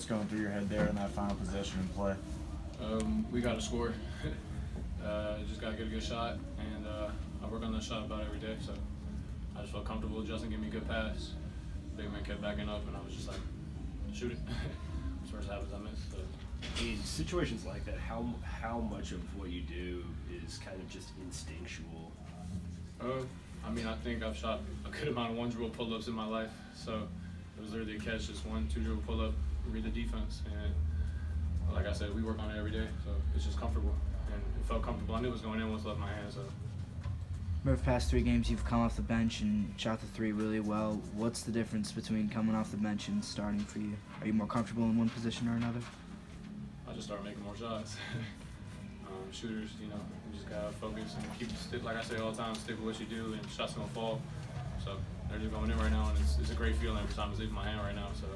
what's going through your head there in that final possession and play? We got to score. Just got to get a good shot, and I work on that shot about every day. So I just felt comfortable. Justin gave me a good pass. Big man kept backing up, and I was just like, shoot it. First half I missed. So. In situations like that, how much of what you do is kind of just instinctual? I mean, I think I've shot a good amount of one-dribble pull-ups in my life. So it was literally a catch, just 1-2 pull-up, read the defense. And like I said, we work on it every day. So it's just comfortable. And it felt comfortable. I knew it was going in once it left my hand. So. Murph, past 3 games you've come off the bench and shot the 3 really well. What's the difference between coming off the bench and starting for you? Are you more comfortable in one position or another? I just started making more shots. Shooters, you just gotta focus and keep stick. Like I say all the time, stick with what you do, and shots gonna fall. So they're just going in right now, and it's a great feeling every time it's leaving my hand right now. So.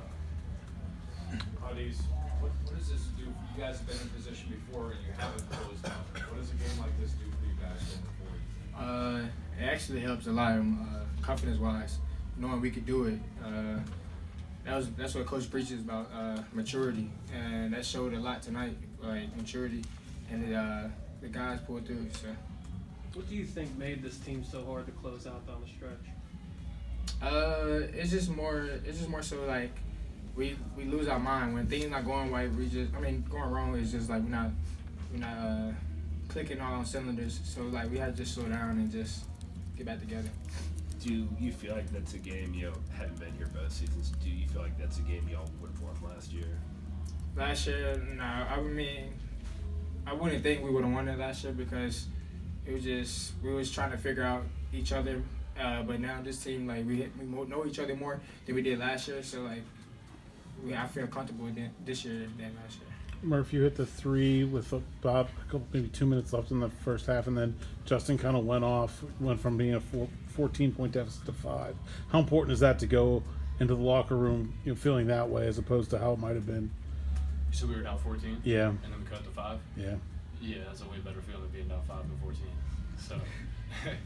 Au'Diese, what does this do? You guys have been in position before, and you haven't closed out. What does a game like this do for you guys going forward? It actually helps a lot, confidence-wise, knowing we could do it. That's what Coach preaches about, maturity, and that showed a lot tonight, like maturity, and the guys pulled through. So, what do you think made this team so hard to close out down the stretch? It's just more so like we lose our mind when things not going right. Going wrong is just like we're not clicking all on cylinders. So like we had to just slow down and just get back together. Do you feel like that's a game, hadn't been here both seasons, do you feel like that's a game y'all would have won last year? Last year, no. I wouldn't think we would have won it last year because it was just, we was trying to figure out each other. But now this team, like, we know each other more than we did last year. So, like, I feel comfortable this year than last year. Murph, you hit the 3 with about maybe 2 minutes left in the first half, and then Justin kind of went from being a 14-point deficit to 5. How important is that to go into the locker room, feeling that way as opposed to how it might have been? So we were down 14. Yeah. And then we cut to 5. Yeah. Yeah, that's a way better feeling than being down 5 than 14. So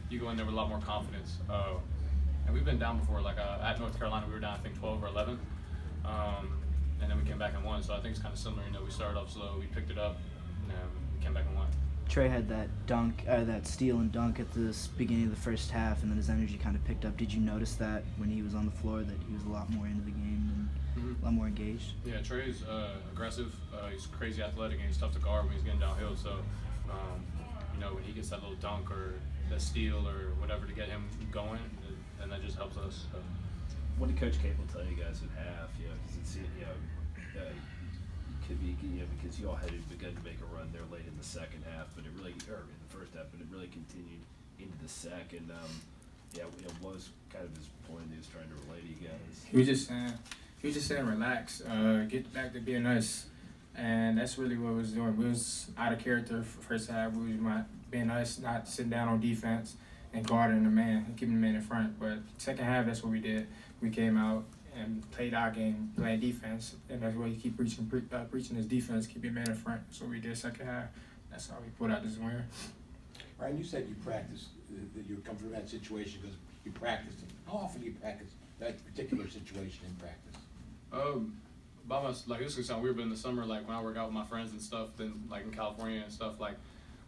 you go in there with a lot more confidence. And we've been down before. Like at North Carolina, we were down I think 12 or 11. And then we came back and won. So I think it's kind of similar. We started off slow, we picked it up, and we came back and won. Trey had that that steal and dunk at the beginning of the first half, and then his energy kind of picked up. Did you notice that when he was on the floor that he was a lot more into the game and a lot more engaged? Yeah, Trey's aggressive. He's crazy athletic, and he's tough to guard when he's getting downhill. So, when he gets that little dunk or that steal or whatever to get him going, and that just helps us. So. What did Coach Capel tell you guys at half? Because it seemed, could be, because you all had begun to make a run there late in the second half, but in the first half, but it really continued into the second. What was kind of his point he was trying to relay to you guys? He was just saying relax, get back to being us, and that's really what we was doing. We was out of character for first half. We was being us, not sitting down on defense and guarding the man and keeping the man in front. But second half, that's what we did. We came out and played our game, playing defense, and that's why you keep preaching his defense, keep your man in front. So we did second half. That's how we pulled out this win. Ryan, you said you practiced, that you were comfortable in that situation because you practiced it. How often do you practice that particular situation in practice? This could sound weird, but in the summer, like when I work out with my friends and stuff, then like in California and stuff, like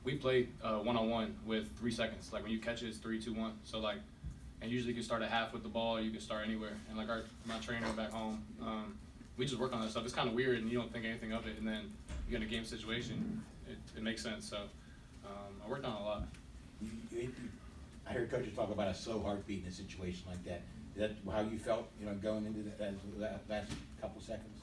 we play one-on-one with 3 seconds. Like when you catch it, it's 3, 2, 1. So like, and usually you can start at half with the ball, you can start anywhere. And like my trainer back home, we just work on that stuff. It's kind of weird and you don't think anything of it, and then you get in a game situation, it makes sense. So I worked on it a lot. I heard coaches talk about a slow heartbeat in a situation like that. Is that how you felt, going into that last couple seconds?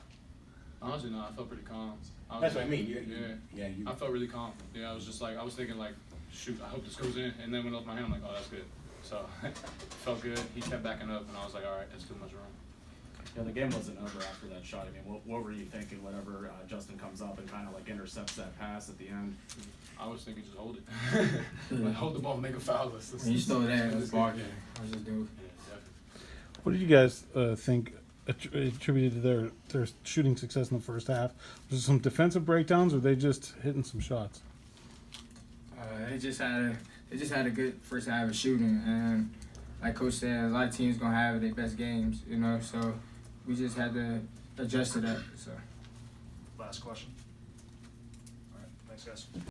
Honestly, no, I felt pretty calm. That's what I mean. I felt really calm. Yeah, I was just like, I was thinking like, shoot, I hope this goes in. And then when it left my hand, I'm like, oh, that's good. So it felt good. He kept backing up, and I was like, all right, that's too much room. Yeah, the game wasn't over after that shot. I mean, what were you thinking whenever Justin comes up and kind of like intercepts that pass at the end? I was thinking just hold it. Like, hold the ball and make a foul. You stole that in this ball game. I was just doing. What did you guys think attributed to their shooting success in the first half? Was it some defensive breakdowns, or were they just hitting some shots? They just had a good first half of shooting, and like Coach said, a lot of teams gonna have their best games, So we just had to adjust to that. So. Last question? All right, thanks, guys.